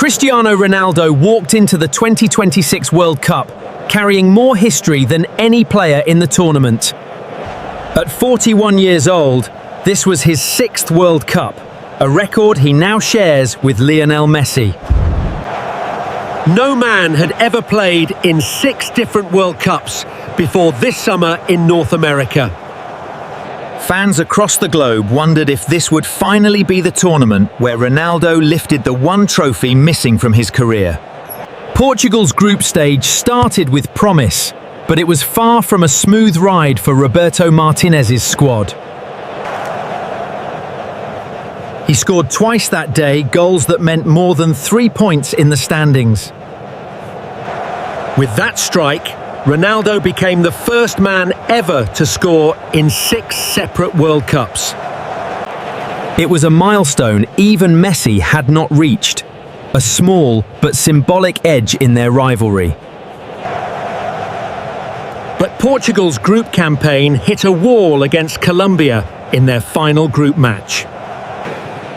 Cristiano Ronaldo walked into the 2026 World Cup carrying more history than any player in the tournament. At 41 years old, this was his 6th World Cup, a record he now shares with Lionel Messi. No man had ever played in 6 different World Cups before this summer in North America. Fans across the globe wondered if this would finally be the tournament where Ronaldo lifted the one trophy missing from his career. Portugal's group stage started with promise, but it was far from a smooth ride for Roberto Martinez's squad. He scored twice that day, goals that meant more than 3 points in the standings. With that strike, Ronaldo became the first man ever to score in 6 separate World Cups. It was a milestone even Messi had not reached, a small but symbolic edge in their rivalry. But Portugal's group campaign hit a wall against Colombia in their final group match.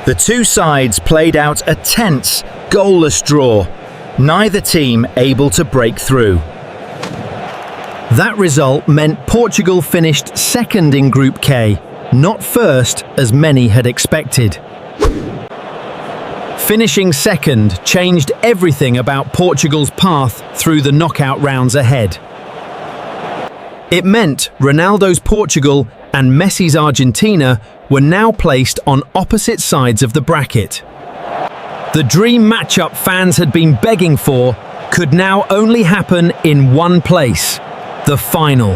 The two sides played out a tense, goalless draw, neither team able to break through. That result meant Portugal finished second in Group K, not first as many had expected. Finishing second changed everything about Portugal's path through the knockout rounds ahead. It meant Ronaldo's Portugal and Messi's Argentina were now placed on opposite sides of the bracket. The dream matchup fans had been begging for could now only happen in one place, the final.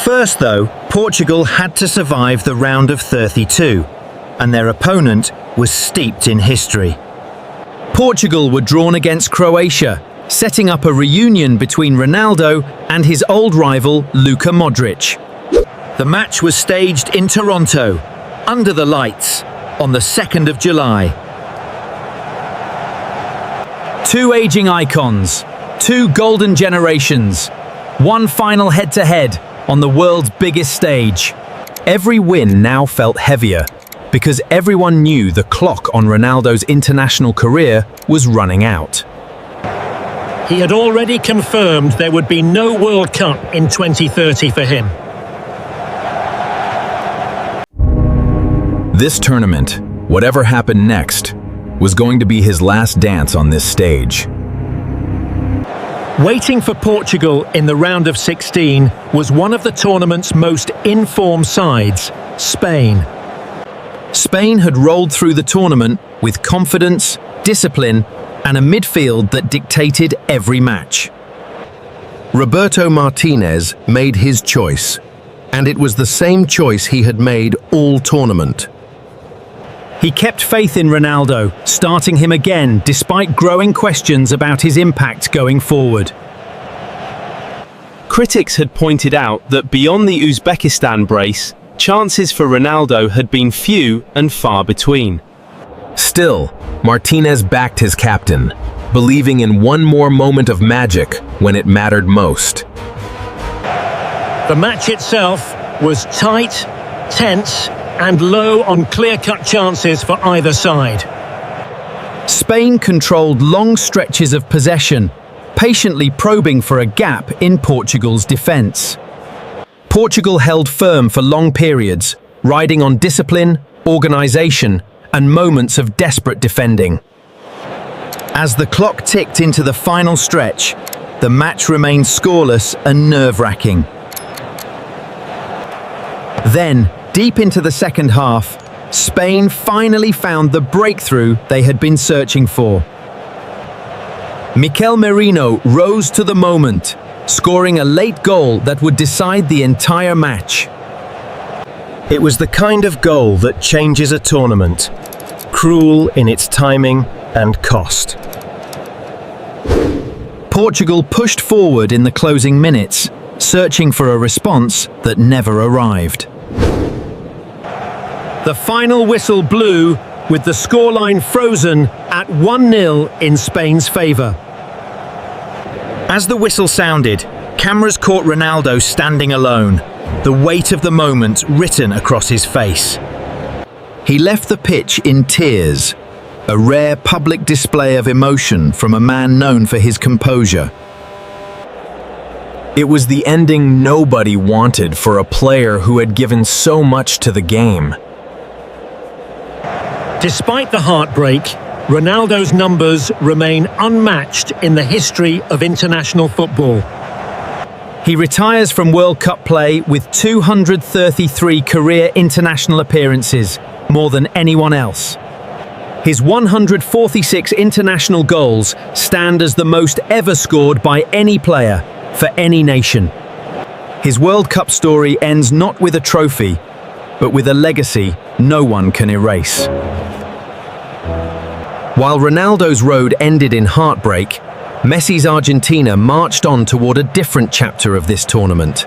First though, Portugal had to survive the round of 32, and their opponent was steeped in history. Portugal were drawn against Croatia, setting up a reunion between Ronaldo and his old rival Luka Modric. The match was staged in Toronto, under the lights, on the 2nd of July. Two aging icons, two golden generations, one final head-to-head on the world's biggest stage. Every win now felt heavier, because everyone knew the clock on Ronaldo's international career was running out. He had already confirmed there would be no World Cup in 2030 for him. This tournament, whatever happened next, was going to be his last dance on this stage. Waiting for Portugal in the round of 16 was one of the tournament's most in-form sides, Spain. Spain had rolled through the tournament with confidence, discipline, and a midfield that dictated every match. Roberto Martinez made his choice, and it was the same choice he had made all tournament. He kept faith in Ronaldo, starting him again despite growing questions about his impact going forward. Critics had pointed out that beyond the Uzbekistan brace, chances for Ronaldo had been few and far between. Still, Martinez backed his captain, believing in one more moment of magic when it mattered most. The match itself was tight, tense, and low on clear-cut chances for either side. Spain controlled long stretches of possession, patiently probing for a gap in Portugal's defence. Portugal held firm for long periods, riding on discipline, organisation, and moments of desperate defending. As the clock ticked into the final stretch, the match remained scoreless and nerve-wracking. Then, deep into the second half, Spain finally found the breakthrough they had been searching for. Mikel Merino rose to the moment, scoring a late goal that would decide the entire match. It was the kind of goal that changes a tournament, cruel in its timing and cost. Portugal pushed forward in the closing minutes, searching for a response that never arrived. The final whistle blew, with the scoreline frozen at 1-0 in Spain's favour. As the whistle sounded, cameras caught Ronaldo standing alone, the weight of the moment written across his face. He left the pitch in tears, a rare public display of emotion from a man known for his composure. It was the ending nobody wanted for a player who had given so much to the game. Despite the heartbreak, Ronaldo's numbers remain unmatched in the history of international football. He retires from World Cup play with 233 career international appearances, more than anyone else. His 146 international goals stand as the most ever scored by any player for any nation. His World Cup story ends not with a trophy, but with a legacy no one can erase. While Ronaldo's road ended in heartbreak, Messi's Argentina marched on toward a different chapter of this tournament.